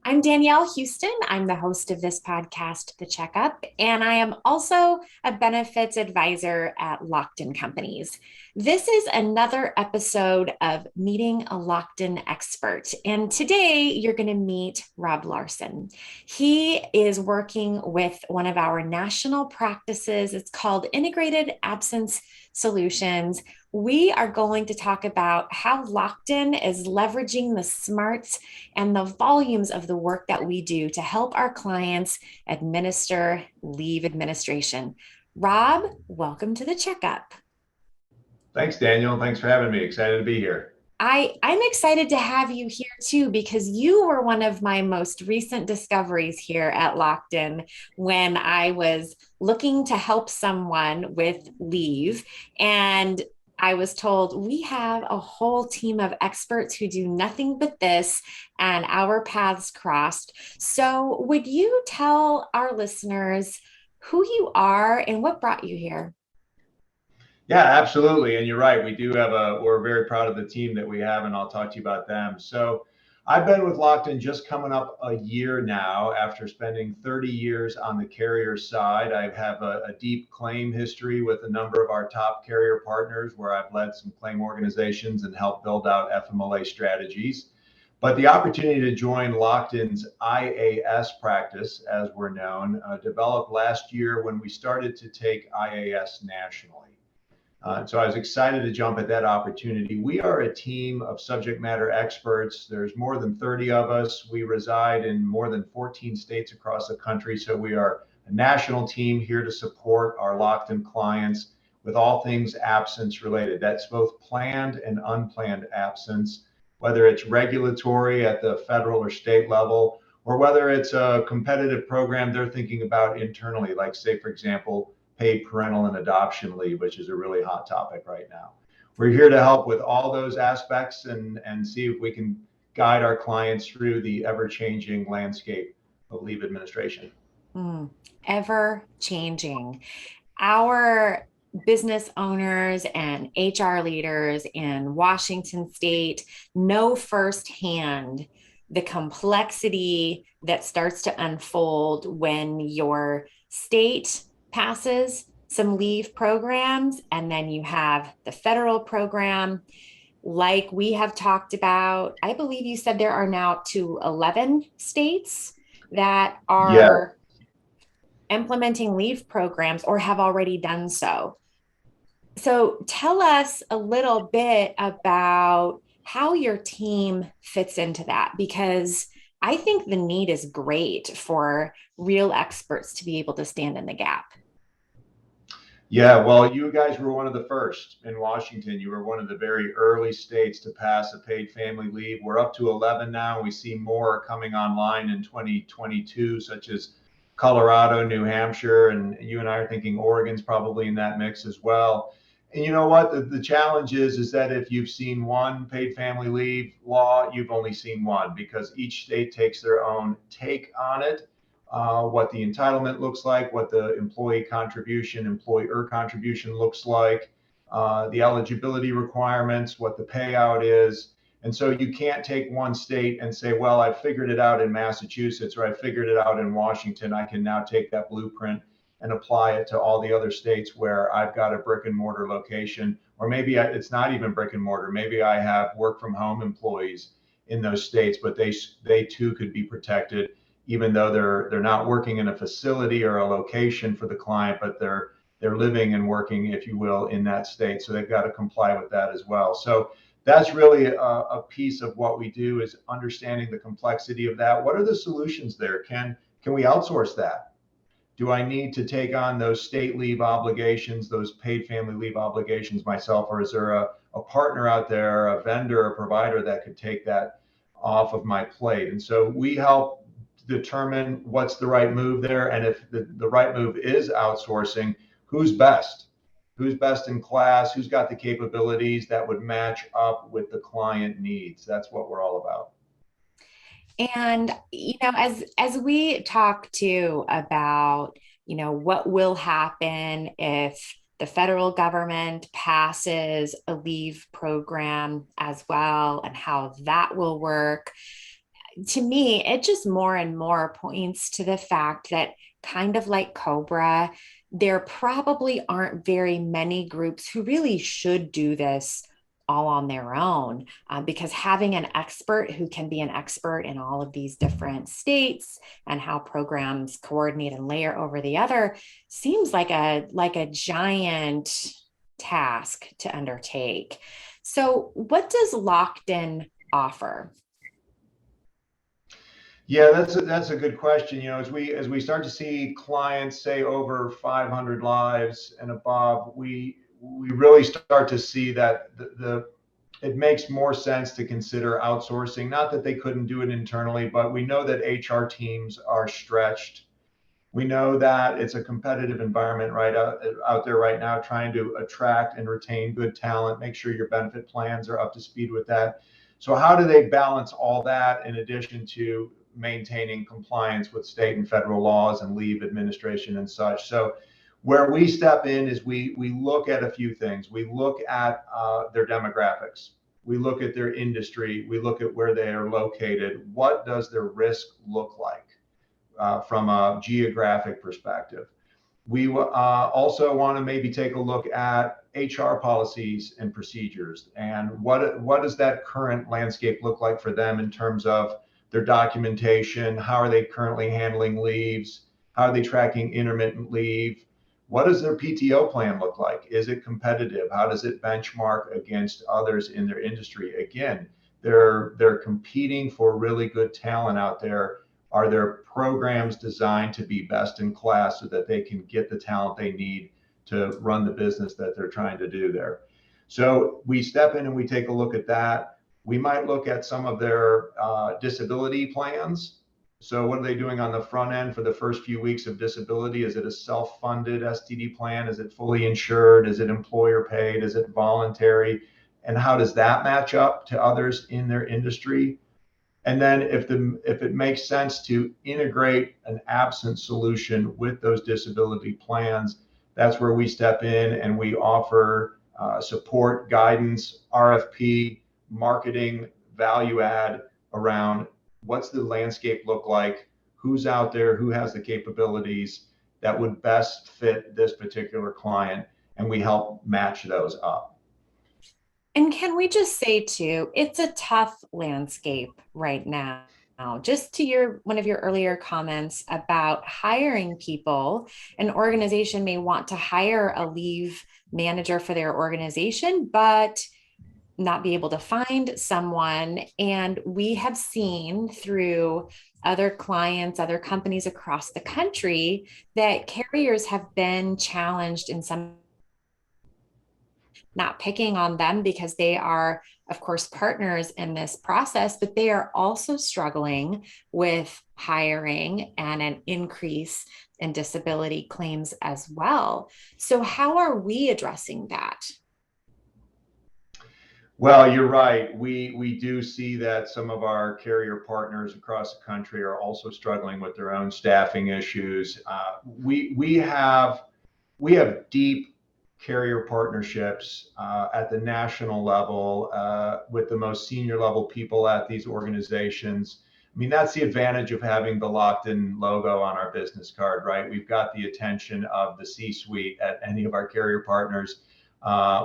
I'm Danielle Houston. I'm the host of this podcast, The Checkup, and I am also a benefits advisor at Lockton Companies. This is another episode of Meeting a Lockton Expert. And today you're going to meet Rob Larson. He is working with one of our national practices. It's called Integrated Absence Solutions. We are going to talk about how Lockton is leveraging the smarts and the volumes of the work that we do to help our clients administer leave administration. Rob, welcome to the Checkup. Thanks, Daniel. Thanks for having me. Excited to be here. I'm excited to have you here too, because you were one of my most recent discoveries here at Lockton when I was looking to help someone with leave. And I was told we have a whole team of experts who do nothing but this, and our paths crossed. So, would you tell our listeners who you are and what brought you here? Yeah, absolutely. And you're right. We're very proud of the team that we have, and I'll talk to you about them. So I've been with Lockton just coming up a year now after spending 30 years on the carrier side. I have a deep claim history with a number of our top carrier partners where I've led some claim organizations and helped build out FMLA strategies. But the opportunity to join Lockton's IAS practice, as we're known, developed last year when we started to take IAS nationally. So I was excited to jump at that opportunity. We are a team of subject matter experts. There's more than 30 of us. We reside in more than 14 states across the country. So we are a national team here to support our Lockton clients with all things absence related. That's both planned and unplanned absence, whether it's regulatory at the federal or state level, or whether it's a competitive program they're thinking about internally, like, say, for example, paid parental and adoption leave, which is a really hot topic right now. We're here to help with all those aspects and see if we can guide our clients through the ever-changing landscape of leave administration. Ever changing. Our business owners and HR leaders in Washington State know firsthand the complexity that starts to unfold when your state passes some leave programs, and then you have the federal program. Like we have talked about, I believe you said there are now to 11 states that Yeah. are implementing leave programs or have already done so. So tell us a little bit about how your team fits into that, because I think the need is great for real experts to be able to stand in the gap. Yeah, well, you guys were one of the first in Washington. You were one of the very early states to pass a paid family leave. We're up to 11 now. We see more coming online in 2022, such as Colorado, New Hampshire, and you and I are thinking Oregon's probably in that mix as well. And you know what? The challenge is that if you've seen one paid family leave law, you've only seen one because each state takes their own take on it, what the entitlement looks like, what the employer contribution looks like, the eligibility requirements, what the payout is. And so you can't take one state and say, well, I figured it out in Massachusetts or I figured it out in Washington. I can now take that blueprint and apply it to all the other states where I've got a brick and mortar location, or maybe it's not even brick and mortar. Maybe I have work from home employees in those states, but they too could be protected even though they're not working in a facility or a location for the client, but they're living and working, if you will, in that state. So they've got to comply with that as well. So that's really a piece of what we do, is understanding the complexity of that. What are the solutions there? Can we outsource that? Do I need to take on those state leave obligations, those paid family leave obligations myself, or is there a partner out there, a vendor, a provider that could take that off of my plate? And so we help determine what's the right move there. And if the right move is outsourcing, who's best? Who's best in class? Who's got the capabilities that would match up with the client needs? That's what we're all about. And as we talk too about, what will happen if the federal government passes a leave program as well and how that will work. to me, it just more and more points to the fact that, kind of like Cobra, there probably aren't very many groups who really should do this all on their own, because having an expert who can be an expert in all of these different states and how programs coordinate and layer over the other seems like a giant task to undertake. So, what does Lockton offer? Yeah, that's a good question. As we start to see clients say over 500 lives and above, we really start to see that the it makes more sense to consider outsourcing. Not that they couldn't do it internally, but we know that HR teams are stretched. We know that it's a competitive environment right out there right now, trying to attract and retain good talent, make sure your benefit plans are up to speed with that. So, how do they balance all that in addition to maintaining compliance with state and federal laws and leave administration and such? So, where we step in is we look at a few things. We look at their demographics. We look at their industry. We look at where they are located. What does their risk look like? From a geographic perspective. We also want to maybe take a look at HR policies and procedures, and what does that current landscape look like for them in terms of their documentation? How are they currently handling leaves? How are they tracking intermittent leave? What does their PTO plan look like? Is it competitive? How does it benchmark against others in their industry? Again, they're competing for really good talent out there. Are their programs designed to be best in class so that they can get the talent they need to run the business that they're trying to do there? So we step in and we take a look at that. We might look at some of their disability plans. So what are they doing on the front end for the first few weeks of disability? Is it a self-funded STD plan? Is it fully insured? Is it employer paid? Is it voluntary? And how does that match up to others in their industry? And then if it makes sense to integrate an absence solution with those disability plans, that's where we step in and we offer support, guidance, RFP, marketing, value add around what's the landscape look like, who's out there, who has the capabilities that would best fit this particular client, and we help match those up. And can we just say too, it's a tough landscape right now. Just to your one of your earlier comments about hiring people, an organization may want to hire a leave manager for their organization, but not be able to find someone. And we have seen through other clients, other companies across the country, that carriers have been challenged in some, not picking on them because they are, of course, partners in this process, but they are also struggling with hiring and an increase in disability claims as well. So, how are we addressing that? Well, you're right. We do see that some of our carrier partners across the country are also struggling with their own staffing issues. We have deep carrier partnerships at the national level with the most senior level people at these organizations. I mean, that's the advantage of having the Lockton logo on our business card, right? We've got the attention of the C-suite at any of our carrier partners.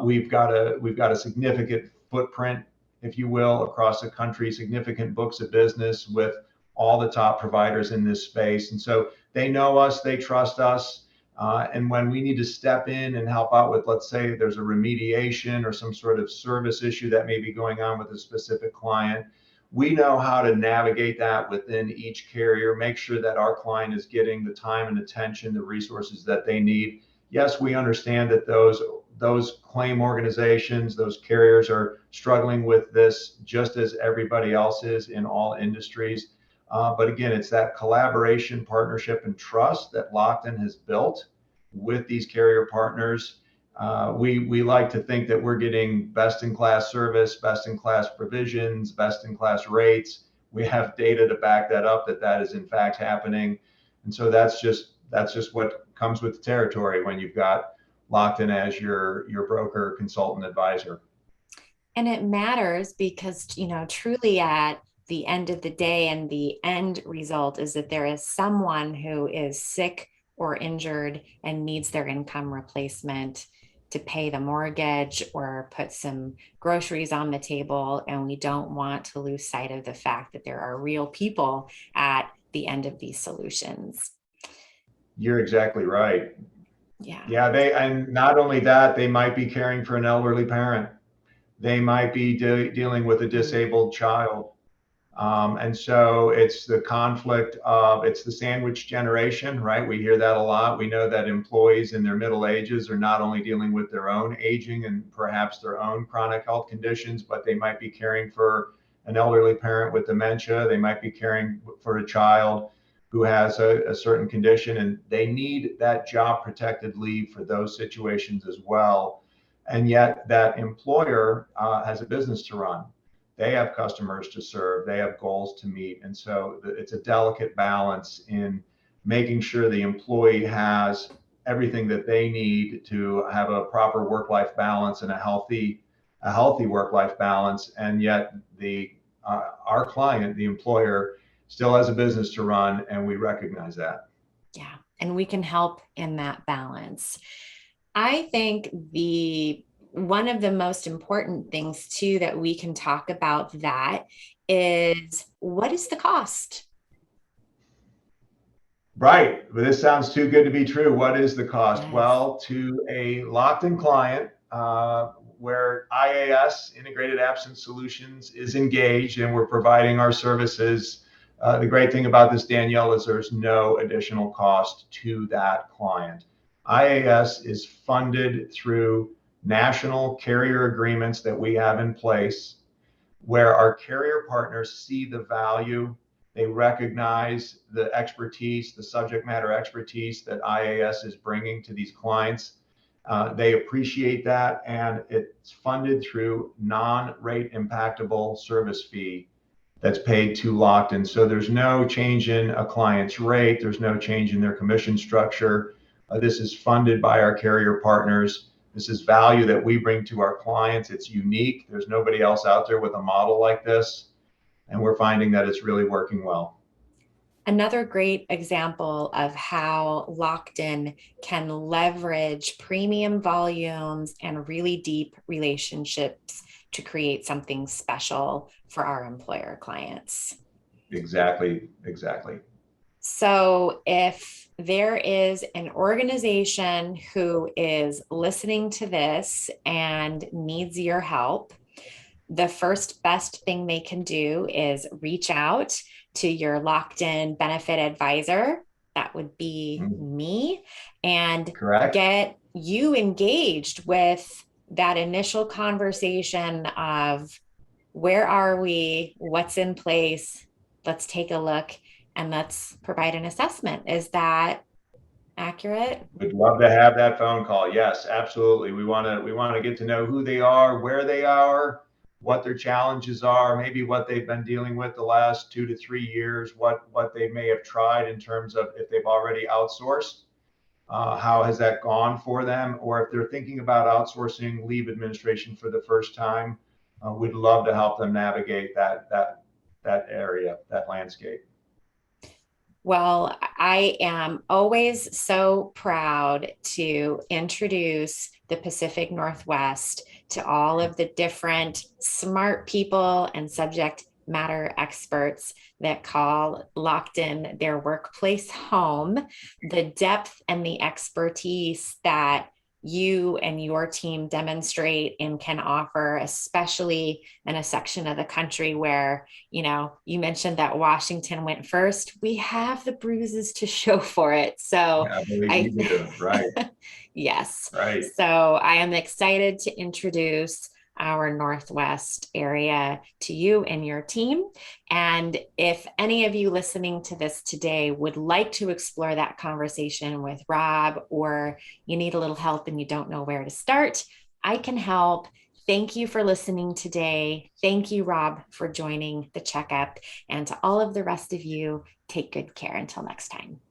We've got a significant footprint, if you will, across the country, significant books of business with all the top providers in this space. And so they know us, they trust us. And when we need to step in and help out with, let's say there's a remediation or some sort of service issue that may be going on with a specific client, we know how to navigate that within each carrier, make sure that our client is getting the time and attention, the resources that they need. Yes, we understand that those claim organizations, those carriers are struggling with this just as everybody else is in all industries. But again, it's that collaboration, partnership, and trust that Lockton has built with these carrier partners. We like to think that we're getting best in class service, best in class provisions, best in class rates. We have data to back that up that is in fact happening. And so that's just what comes with the territory when you've got Lockton as your broker, consultant, advisor. And it matters because, truly at the end of the day and the end result is that there is someone who is sick or injured and needs their income replacement to pay the mortgage or put some groceries on the table. And we don't want to lose sight of the fact that there are real people at the end of these solutions. You're exactly right. Yeah. Yeah, and not only that, they might be caring for an elderly parent. They might be dealing with a disabled child. And so it's the conflict of it's the sandwich generation, right? We hear that a lot. We know that employees in their middle ages are not only dealing with their own aging and perhaps their own chronic health conditions, but they might be caring for an elderly parent with dementia. They might be caring for a child who has a certain condition, and they need that job protected leave for those situations as well. And yet, that employer has a business to run. They have customers to serve, they have goals to meet. And so it's a delicate balance in making sure the employee has everything that they need to have a proper work-life balance and a healthy work-life balance. And yet our client, the employer, still has a business to run, and we recognize that. Yeah. And we can help in that balance. I think the one of the most important things too that we can talk about that is what is the cost? Right. But this sounds too good to be true. What is the cost? Yes. Well, to a Lockton client, where IAS, Integrated Absence Solutions, is engaged and we're providing our services, the great thing about this, Danielle, is there's no additional cost to that client. IAS is funded through national carrier agreements that we have in place where our carrier partners see the value. They recognize the expertise, the subject matter expertise that IAS is bringing to these clients. They appreciate that, and it's funded through non-rate impactable service fee that's paid to Lockton. So there's no change in a client's rate. There's no change in their commission structure. This is funded by our carrier partners. This is value that we bring to our clients. It's unique. There's nobody else out there with a model like this. And we're finding that it's really working well. Another great example of how Lockton can leverage premium volumes and really deep relationships to create something special for our employer clients. Exactly, exactly. So, if there is an organization who is listening to this and needs your help, the first best thing they can do is reach out to your Lockton benefit advisor. That would be me, and Correct. get you engaged with that initial conversation of where are we, what's in place, let's take a look, and let's provide an assessment. Is that accurate? We'd love to have that phone call. Yes, absolutely. We want to get to know who they are, where they are, what their challenges are, maybe what they've been dealing with the last 2 to 3 years, what they may have tried in terms of if they've already outsourced, how has that gone for them, or if they're thinking about outsourcing leave administration for the first time, we'd love to help them navigate that area, that landscape. Well, I am always so proud to introduce the Pacific Northwest to all of the different smart people and subject matter experts that call Lockton their workplace home. The depth and the expertise that you and your team demonstrate and can offer, especially in a section of the country where, you mentioned that Washington went first. We have the bruises to show for it. So Yeah, I believe we I, do. Right, yes. right. So I am excited to introduce our Northwest area to you and your team. And if any of you listening to this today would like to explore that conversation with Rob, or you need a little help and you don't know where to start, I can help. Thank you for listening today. Thank you, Rob, for joining the checkup. And to all of the rest of you, take good care until next time.